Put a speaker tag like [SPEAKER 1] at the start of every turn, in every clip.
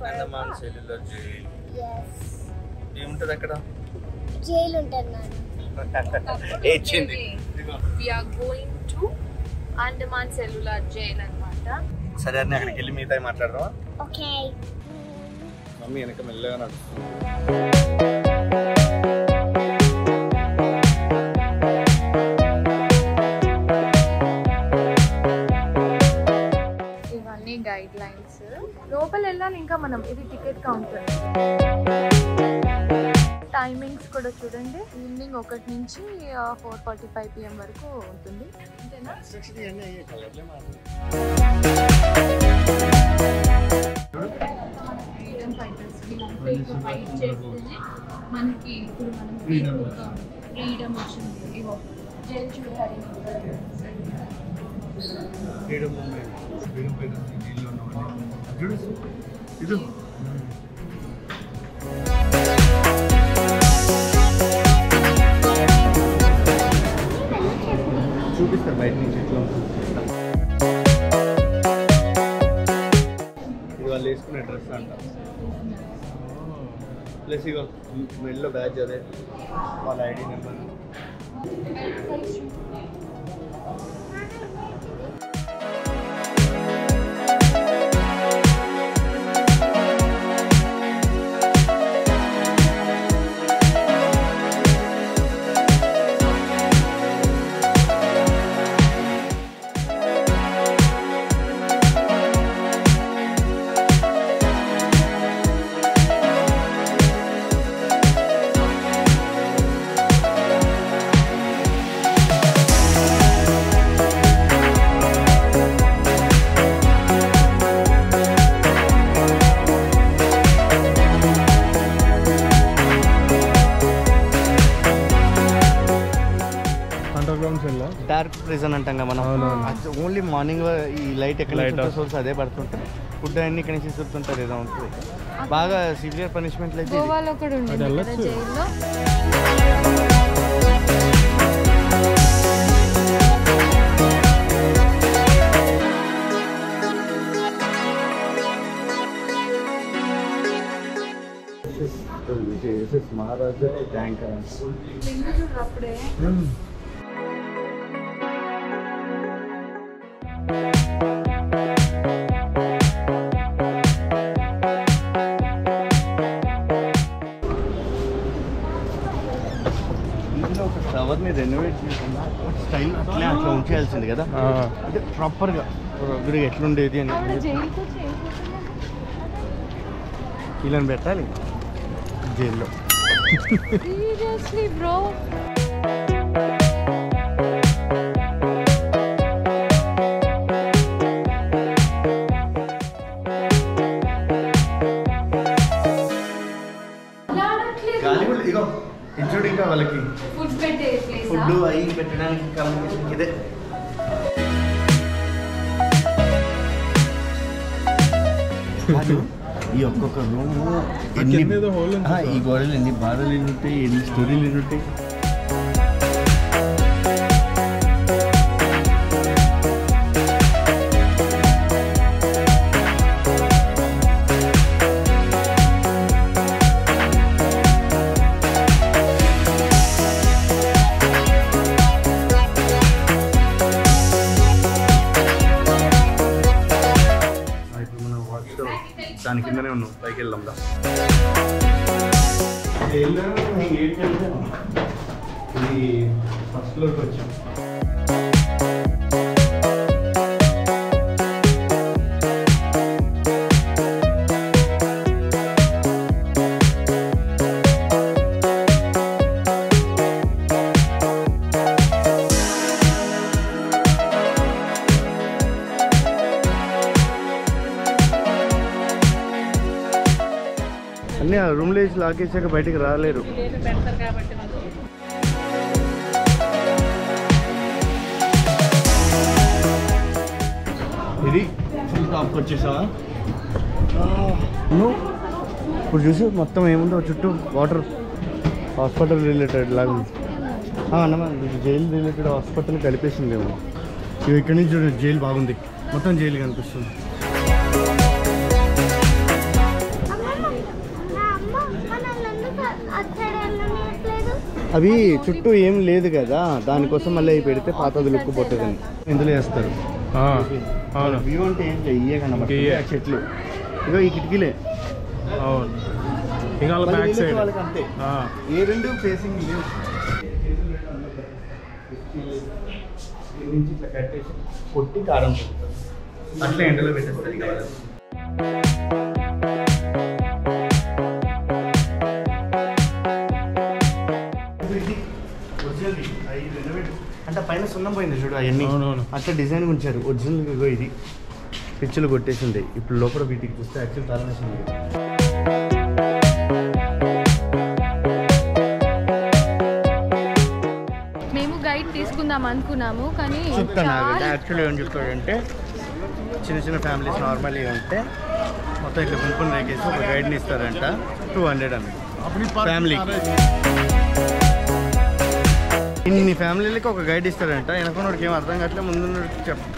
[SPEAKER 1] Andaman cellular jail. ఏముంటది అక్కడ?
[SPEAKER 2] Jail ఉంటుంది.
[SPEAKER 3] We are going to Andaman Cellular Jail అన్నమాట.
[SPEAKER 1] సరే అన్న అక్కడికి వెళ్ళి మిగతా మాట్లాడదామా?
[SPEAKER 2] ఓకే.
[SPEAKER 1] మమ్మీ వెనక మెల్లగా నడుస్తుంది.
[SPEAKER 3] ఇవన్నీ గైడ్ లైన్స్. లోపల వెళ్ళాలి ఇంకా మనం. ఇది టికెట్ కౌంటర్. టైమింగ్స్ కూడా చూడండి. ఈవినింగ్ 1 నుంచి 4:45 PM వరకు ఉంటుంది. అంతేనా? ఫ్రీడమ్ ఫైటర్స్ ఫైట్ చేస్తేనే మనకి ఇప్పుడు మనం ఫ్రీడమ్ వచ్చింది. ఇవో జైలు చూడాలి.
[SPEAKER 1] ఫ్రీడమ్ మూమెంట్, ఫ్రీడమ్ ఫైటర్స్ జైల్లో ఉన్నవాళ్ళు చూడు. ఇది చూపిస్తారు బయట నుంచి ఎట్లా ఉంటుంది. ఇది వాళ్ళు వేసుకునే డ్రెస్ అంట. ప్లస్ ఇక మెల్లో బ్యాచ్ అదే వాళ్ళ ఐడి నెంబర్. డార్క్ ప్రిజన్ అంటాం కదా మనం. ఓన్లీ మార్నింగ్ ఈ లైట్ ఎక్కడ సోర్స్ అదే పడుతుంటే ఫుడ్ అన్ని ఇక్కడ నుంచి చూస్తుంటారు. ఏదో ఉంటుంది. బాగా సివియర్ పనిష్మెంట్లు అయితే
[SPEAKER 3] గోవాలో కూడా ఉంది జైల్లో.
[SPEAKER 1] మహారాజా ట్యాంకర్
[SPEAKER 3] అప్పుడే
[SPEAKER 1] టవర్ని రెనోవేట్ చేయకుండా స్టైల్ అట్లా ఉంచేయాల్సింది కదా. అంటే ప్రాపర్గా గుడిగా ఎట్లుండేది అని వీళ్ళని పెట్టాలి జైల్లో.
[SPEAKER 3] Seriously bro.
[SPEAKER 1] ఇంచుడు ఇంకా వాళ్ళకి ఫుడ్ అవి పెట్టడానికి కమ్యూనికేషన్ ఇదే. ఈ ఒక్కొక్క రూము ఈ గోడలు ఎన్ని బాధలు ఎన్ని ఉంటాయి, ఎన్ని స్టోరీలు ఎన్ని ఉంటాయి. దాని కిందనే ఉన్నాం. పైకి వెళ్దాం దా. ఇది ఫస్ట్ ఫ్లోర్కి వచ్చాం. అన్నీ రూమ్లో పోలీసులు లాకేసాక బయటికి రాలేరు.
[SPEAKER 3] పెడతారు కాబట్టి
[SPEAKER 1] ఇది ఫుల్ టాప్కి వచ్చేసావా? నువ్వు ఇప్పుడు చూసి మొత్తం ఏముందో చుట్టూ వాటర్ హాస్పిటల్ రిలేటెడ్ లాగా ఉంది. అన్నమా జైలు రిలేటెడ్ హాస్పిటల్ కలిపేసింది ఏమో. ఇవి ఇక్కడి నుంచి చూడండి, జైలు బాగుంది, మొత్తం జైలు కనిపిస్తుంది. అవి చుట్టూ ఏం లేదు కదా, దానికోసం మళ్ళీ అవి పెడితే పాతది లుక్ పోతుందని ఇందులో వేస్తారు. వ్యూ అంటే ఏం లేదు, ఇయ్యే కనబడి చెట్లు, ఇగో ఈ కిటికీలే.
[SPEAKER 4] అవును, ఇంకా బ్యాక్ సైడ్
[SPEAKER 1] వాళ్ళకి అంతే, ఏ రెండు ఫేసింగ్ లేవు. ఇట్లా కట్టేసి కొట్టి కారం అట్లా ఎండలో పెట్టేస్తారు. ఇక అంటే పైన సున్నం పోయింది చూడు, అవన్నీ అట్లా డిజైన్ ఉంచారు. ఒరిజినల్ ఇది పిచ్చులు కొట్టేసింది. ఇప్పుడు లోపల వీటికి చూస్తే యాక్చువల్ తలనేసింది.
[SPEAKER 3] మేము గైడ్ తీసుకుందాం అనుకున్నాము, కానీ
[SPEAKER 1] చెప్తాను యాక్చువల్లీ ఏం చెప్తాడంటే, చిన్న చిన్న ఫ్యామిలీస్ నార్మల్ ఉంటే మొత్తం ఇట్లా గుంపుని రేకేసి ఒక గైడ్ని ఇస్తారంట. 200 అని ఫ్యామిలీ. ఇన్ని ఫ్యామిలీలకి ఒక గైడ్ ఇస్తారంట. వెనకొన్నోడికి ఏం అర్థం కావట్లేదు, ముందు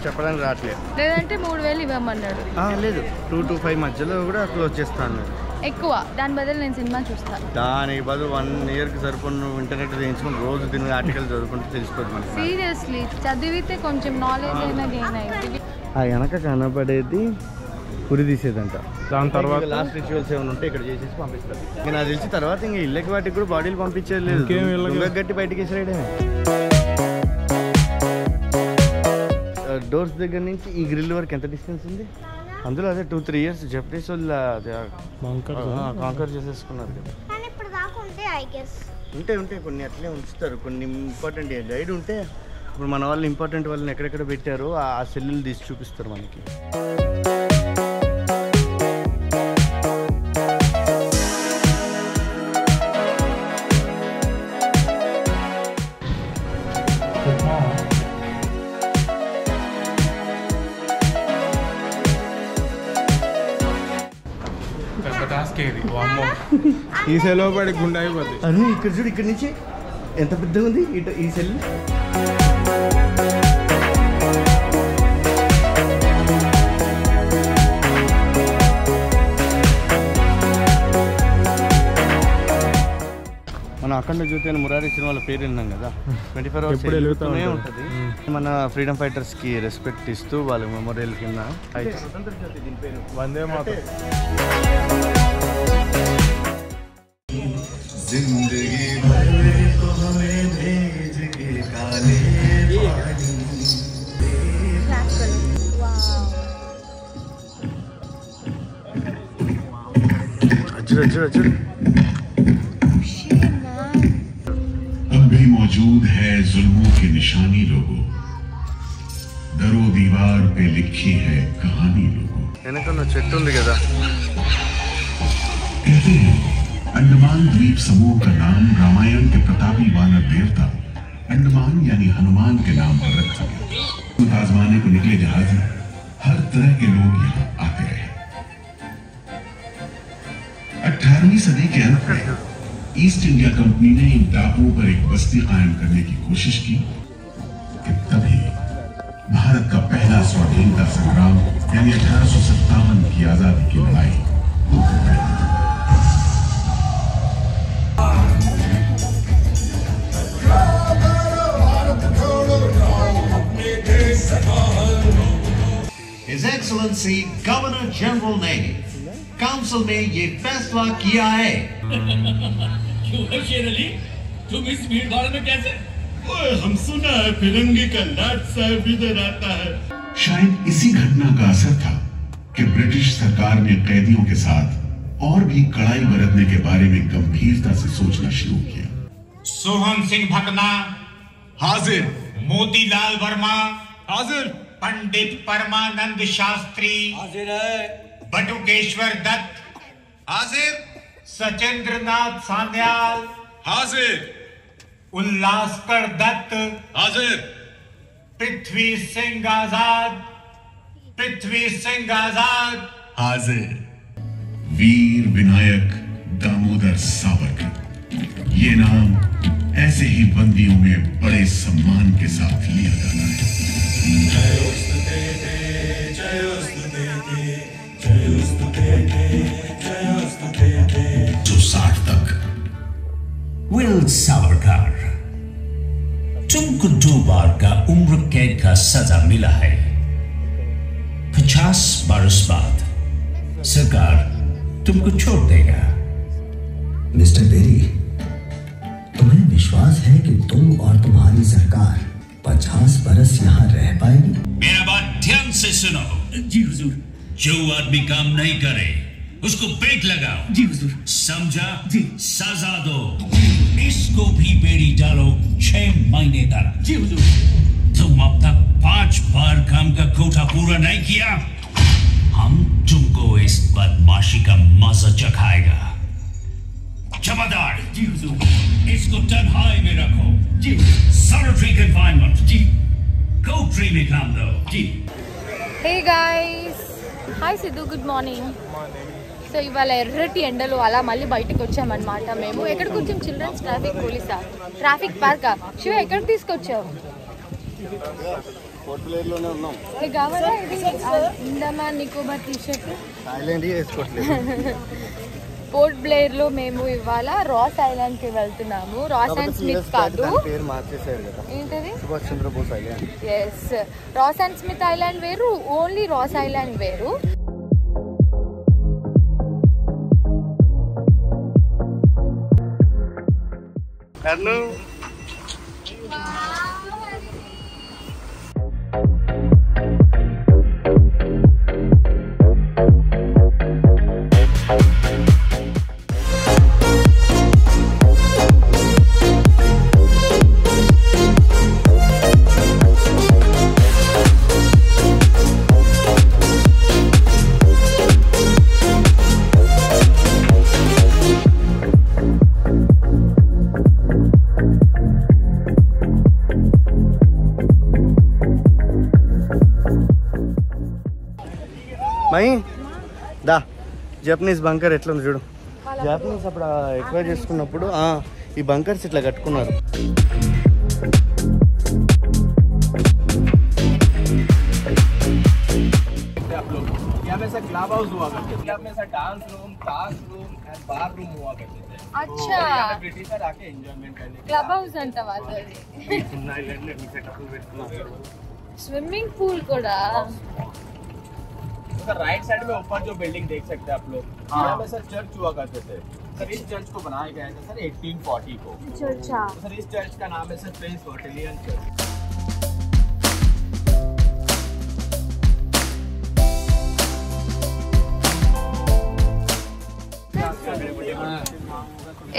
[SPEAKER 1] చెప్పడానికి రావట్లేదు.
[SPEAKER 3] లేదంటే 3000 ఇవ్వమన్నాడు.
[SPEAKER 1] లేదు, 2 to 5 మధ్యలో కూడా క్లోజ్ చేస్తాను.
[SPEAKER 3] ఎక్కువ దాని బదులు నేను సినిమా చూస్తాను.
[SPEAKER 1] దానికి బదులు 1 yearకి సరిపడిన ఇంటర్నెట్ చేయించుకుని రోజు దీని ఆర్టికల్ చదువుకుంటే తెలిసిపోతుంది మనకి.
[SPEAKER 3] సీరియస్లీ చదివితే కొంచెం నాలెడ్జ్ అయినా గెయిన్ అయింది.
[SPEAKER 1] ఆ వెనక కనపడేది ఉరి తీసేదంట.
[SPEAKER 4] దాని తర్వాత
[SPEAKER 1] లాస్ట్ రిచువల్స్ ఏమైనా ఉంటే ఇక్కడ చేసేసి పంపిస్తారు. ఇంకా నాకు తెలిసి తర్వాత ఇంకా ఇళ్ళకి వాటికి కూడా బాడీలు పంపించేది లేదు, గట్టి బయటకి వేసాడే. డోర్స్ దగ్గర నుంచి ఈ గ్రిల్ వరకు ఎంత డిస్టెన్స్ ఉంది? అందులో అదే 2-3 years జపనీస్ వాళ్ళు కాంకర్ చేసేసుకున్నారు కదా. ఉంటాయి కొన్ని అట్లే ఉంచుతారు, కొన్ని ఇంపార్టెంట్ గైడ్ ఉంటే. ఇప్పుడు మన వాళ్ళు ఇంపార్టెంట్ వాళ్ళని ఎక్కడెక్కడ పెట్టారో ఆ సెల్లులు తీసి చూపిస్తారు మనకి.
[SPEAKER 4] ఈ సెల్ పడి గుండె అయిపోతుంది.
[SPEAKER 1] అరే ఇక్కడ చూడు, ఇక్కడ నుంచి ఎంత పెద్దగా ఉంది ఈ సెల్. మనం అఖండ జ్యోతి అని మురారి సినిమాల పేరు విన్నాం కదా, 24 hours వెలుగుతూనే ఉంటుంది. మన ఫ్రీడమ్ ఫైటర్స్కి రెస్పెక్ట్ ఇస్తూ వాళ్ళ మెమోరియల్ కింద స్వతంత్ర జ్యోతి దీని పేరు.
[SPEAKER 4] వందే మాతరం.
[SPEAKER 5] जिंदगी भर को हमें भेज के काले अब भी मौजूद है जुल्मों की निशानी लोगों, दरो दीवार पे लिखी है कहानी लोगों.
[SPEAKER 1] వెనకన్న చెట్టు ఉంది కదా.
[SPEAKER 5] कहते हैं अंडमान द्वीप समूह का नाम रामायण के प्रतापी वानर देवता अंडमान यानी हनुमान के नाम पर रखा गया. आजमाने को निकले जहाज में हर तरह के लोग यहाँ आते रहे. 18वीं सदी के अंत में ईस्ट इंडिया कंपनी ने इन टापुओं पर एक बस्ती कायम करने की कोशिश की कि तभी भारत का पहला स्वाधीनता संग्राम यानी 1857 की आजादी की लड़ाई हो गई. His Excellency Governor General ने काउंसिल में ये फैसला किया है.
[SPEAKER 6] क्यों है शेर अली, तुम इस भीड़ भाड़ में कैसे?
[SPEAKER 5] हम सुना है फिरंगी का लाट साहब इधर आता है. शायद इसी घटना का असर था कि ब्रिटिश सरकार ने कैदियों के साथ और भी कड़ाई बरतने के बारे में गंभीरता से सोचना शुरू किया.
[SPEAKER 6] सोहन सिंह भकना
[SPEAKER 5] हाजिर.
[SPEAKER 6] मोतीलाल वर्मा
[SPEAKER 5] हाजिर.
[SPEAKER 6] पंडित परमानंद शास्त्री
[SPEAKER 7] हाजिर है.
[SPEAKER 6] बटुकेश्वर दत्त
[SPEAKER 5] हाजिर.
[SPEAKER 7] सचेंद्रनाथ सान्याल
[SPEAKER 5] हाजिर।
[SPEAKER 7] उल्लासकर दत्त
[SPEAKER 5] हाजिर।
[SPEAKER 7] पृथ्वी सिंह आजाद
[SPEAKER 5] हाजिर। वीर विनायक दामोदर सावरकर। ये नाम ऐसे ही बंदियों में बड़े सम्मान के साथ लिया जाता है। जो 60 तक।
[SPEAKER 6] विल सावरकर, तुमको 2 बार का उम्र कैद का सजा मिला है। 50 बरस बाद सरकार तुमको छोड़ देगा।
[SPEAKER 8] मिस्टर बेरी, तुम्हें विश्वास है कि तुम और तुम्हारी सरकार 50 बरस यहाँ रह पाएगी?
[SPEAKER 6] मेरा बात ध्यान से सुनो। जी हुजूर। जो आदमी काम नहीं करे उसको पेट लगाओ। जी हुजूर। समझा? जी। सजा दो। इसको भी बेड़ी डालो 6 महीने तक। जी हुजूर। तुम अब तक 5 बार काम का कोटा पूरा नहीं किया, हम तुमको इस बदमाशी का मजा चखाएगा। जमादार। जी हुजूर। इसको तन्हाई में रखो। जी। Solitary confinement. जी। कोठरी में काम दो। जी।
[SPEAKER 3] Hey guys, hi Siddhu, good morning. So ఇవాళ ఎర్రటి ఎండలో అలా మళ్ళీ బయటకు వచ్చామన్నమాట. మేము ఎక్కడికి వచ్చాం? Children's traffic పార్కా? శివ, ఎక్కడికి తీసుకొచ్చావు? నీకు కావాలా ఇది అండమాన్ నికోబార్ టీషర్ట్? పోర్ట్ బ్లేర్ లో మేము ఇవాళ రాస్ ఐలాండ్ కి వెళ్తున్నాము. రాస్ అండ్ స్మిత్ కాదు, ఏంటది? Yes, Ross and Smith island వేరు, ఓన్లీ రాస్ ఐలాండ్ వేరు.
[SPEAKER 1] మై దా, జపనీస్ బంకర్ ఎట్లా ఉంది చూడు. జపనీస్ అప్పుడు ఎక్కువ చేసుకున్నప్పుడు ఈ బంకర్స్ ఇట్లా కట్టుకున్నారు.
[SPEAKER 4] क्लब हाउस हुआ करते थे, क्लब में ऐसा dance room, task room and bar room हुआ करते थे.
[SPEAKER 3] अच्छा,
[SPEAKER 4] ब्रिटिशर आके एंजॉयमेंट करने
[SPEAKER 3] క్లబ్ హౌస్ అంటావా? స్విమ్మింగ్ పూల్ కూడా.
[SPEAKER 4] सर राइट साइड में ऊपर जो बिल्डिंग देख सकते हैं आप लोग, यहाँ में सर चर्च हुआ करते थे. सर इस चर्च को बनाया गया था सर 1840 को.
[SPEAKER 3] चर्चा.
[SPEAKER 4] सर इस चर्च का नाम है सर प्रिंस वॉटेलियन चर्च.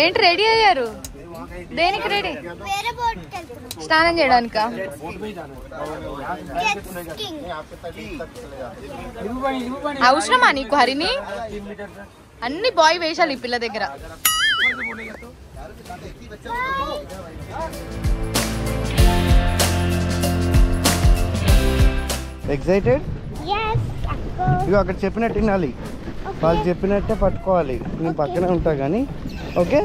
[SPEAKER 3] ఏంటి రెడీ అయ్యారు? దేనికి రెడీ?
[SPEAKER 2] వేరే బోట్కి వెళ్తున్నాం.
[SPEAKER 3] స్నానం చేయడానికా? అవసరమా నీకు హరిని? అన్ని బాయ్ వేషాలు ఈ పిల్ల దగ్గర.
[SPEAKER 1] ఎక్సైటెడ్? ఇక అక్కడ చెప్పినట్టు వినాలి, వాళ్ళు చెప్పినట్టే పట్టుకోవాలి. నేను పక్కనే ఉంటా కానీ. Okay,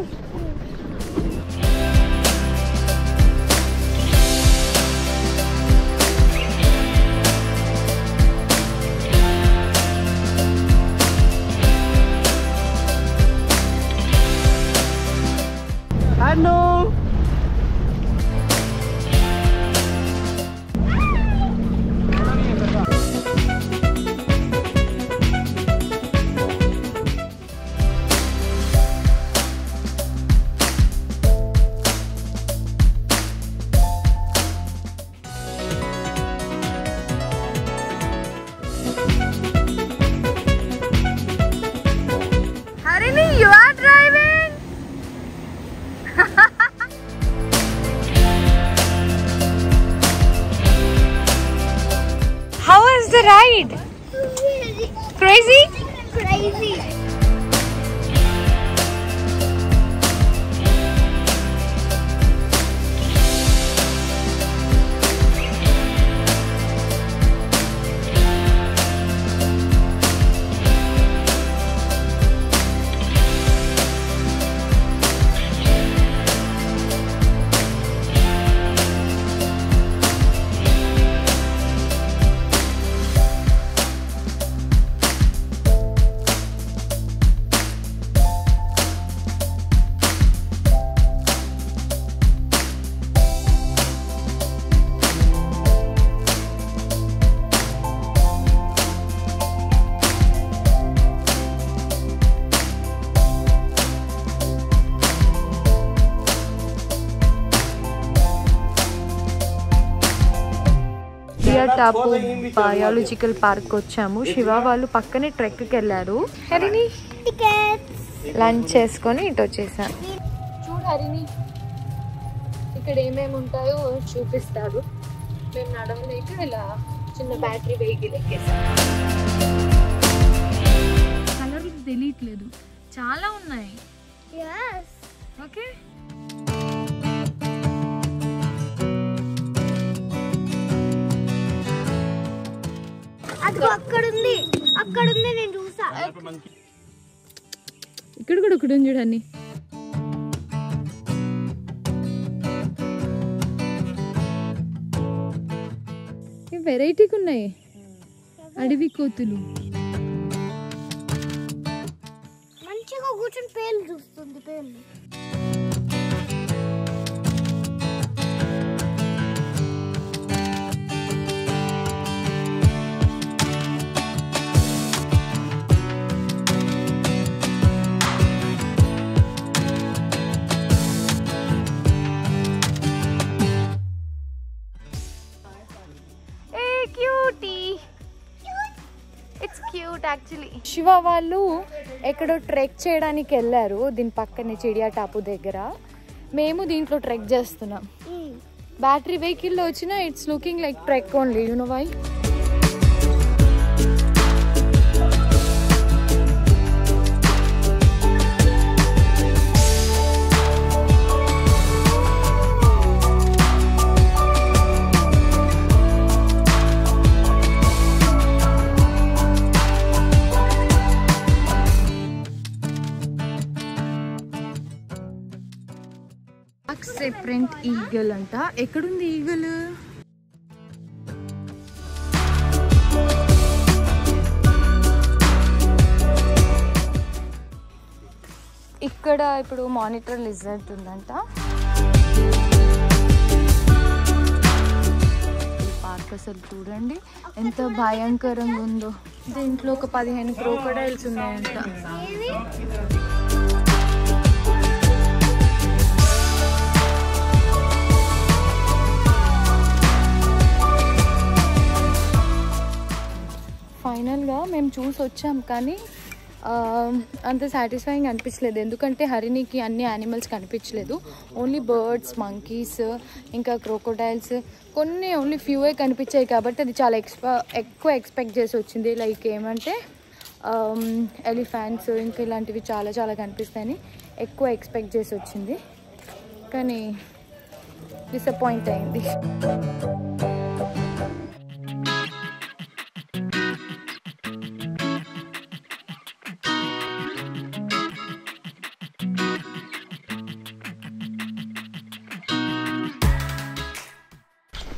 [SPEAKER 1] hello.
[SPEAKER 3] హరిని, you are driving. How was the ride? Crazy?
[SPEAKER 2] Crazy.
[SPEAKER 3] Top biological park వచ్చాము. శివ వాళ్ళు పక్కనే ట్రెక్కి వెళ్ళారు. హరిని లంచ్ చేసుకొని ఇటు వచ్చేసాం. చూడు హరిని, ఇక్కడ ఏమేమి ఉంటాయో చూపిస్తారు. మేము నడవలేక ఇలా చిన్న బ్యాటరీ వెహికల్ ఎక్కేసాం. కలర్ తెలియట్లేదు, చాలా ఉన్నాయి. ఓకే,
[SPEAKER 2] అక్కడుంది నేను చూసా.
[SPEAKER 3] ఇక్కడ కూడా ఒకటి ఉంది చూడండి. వెరైటీగా ఉన్నాయి అడవి కోతులు.
[SPEAKER 2] మంచిగా కూర్చొని పేర్లు చూస్తుంది. పేర్లు
[SPEAKER 3] శివ వాళ్ళు ఎక్కడో ట్రెక్ చేయడానికి వెళ్ళారు. దీని పక్కనే చిడియా టాపు దగ్గర. మేము దీంట్లో ట్రెక్ చేస్తున్నాం. బ్యాటరీ వెహికల్లో వచ్చిన it's looking like trek only. You know why? Separate eagle అంట. ఎక్కడుంది ఈగల్? ఇక్కడ ఇప్పుడు మానిటర్ లిజర్డ్ ఉందంట. ఈ పార్క్ అసలు చూడండి ఎంత భయంకరంగా ఉందో. దీంట్లో ఒక 15 క్రోకోడైల్స్ ఉన్నాయంట. ఫైనల్గా మేము చూసి వచ్చాం, కానీ అంత సాటిస్ఫైయింగ్ అనిపించలేదు. ఎందుకంటే హరినికి అన్ని యానిమల్స్ కనిపించలేదు. ఓన్లీ బర్డ్స్, మంకీస్, ఇంకా క్రోకోడైల్స్ కొన్ని ఓన్లీ ఫ్యూవే కనిపించాయి. కాబట్టి అది చాలా ఎక్కువ ఎక్స్పెక్ట్ చేసి వచ్చింది. లైక్ ఏమంటే ఎలిఫెంట్స్ ఇంకా ఇలాంటివి చాలా చాలా కనిపిస్తాయని ఎక్కువ ఎక్స్పెక్ట్ చేసి వచ్చింది. కానీ డిసప్పాయింట్ అయింది.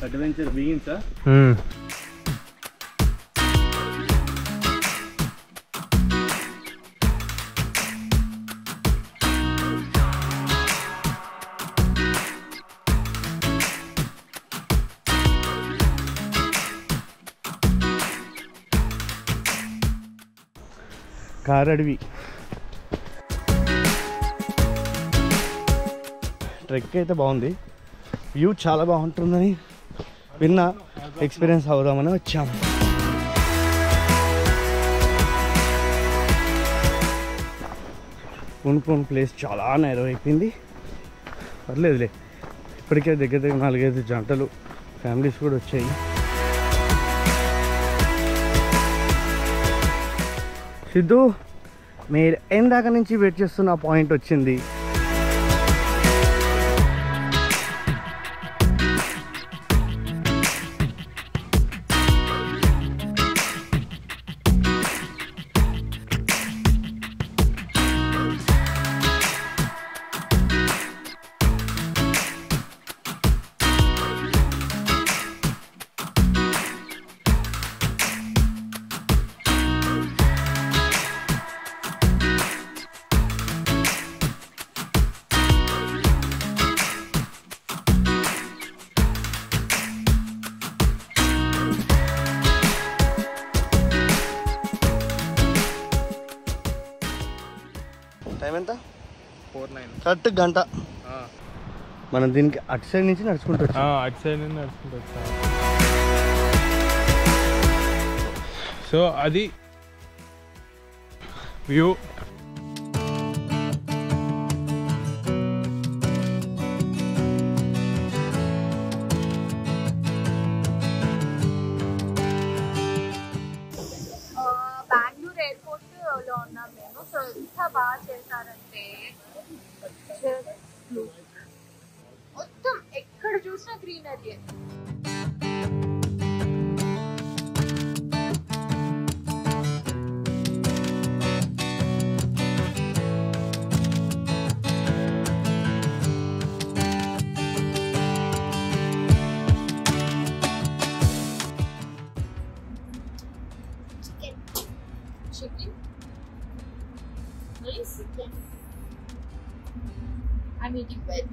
[SPEAKER 1] Adventure begins, sir. కార్ అడవి ట్రెక్ అయితే బాగుంది. వ్యూ చాలా బాగుంటుందని విన్నా, ఎక్స్పీరియన్స్ అవుదామని వచ్చాము. పూన్ ప్లేస్ చాలా నేరో అయిపోయింది. పర్లేదులే, ఇప్పటికే దగ్గర 4-5 జంటలు ఫ్యామిలీస్ కూడా వచ్చాయి. సిద్ధు, మీరు ఎందాక నుంచి వెయిట్ చేస్తున్న పాయింట్ వచ్చింది. టైం ఎంత? 4:09. కరెక్ట్ గంట. మనం దీనికి అటు సైడ్ నుంచి నడుచుకుంటూ వచ్చాం.
[SPEAKER 9] అటు సైడ్ నుంచి నడుచుకుంటూ వచ్చాం. సో అది వ్యూ.
[SPEAKER 3] బెంగళూరు ఎయిర్పోర్ట్ లో ఉన్నాం మేము. సో ఎంత బాగా చేశారంటే మొత్తం ఎక్కడ చూసినా greenery. Chicken. Nice. Yes. I'm eating veg.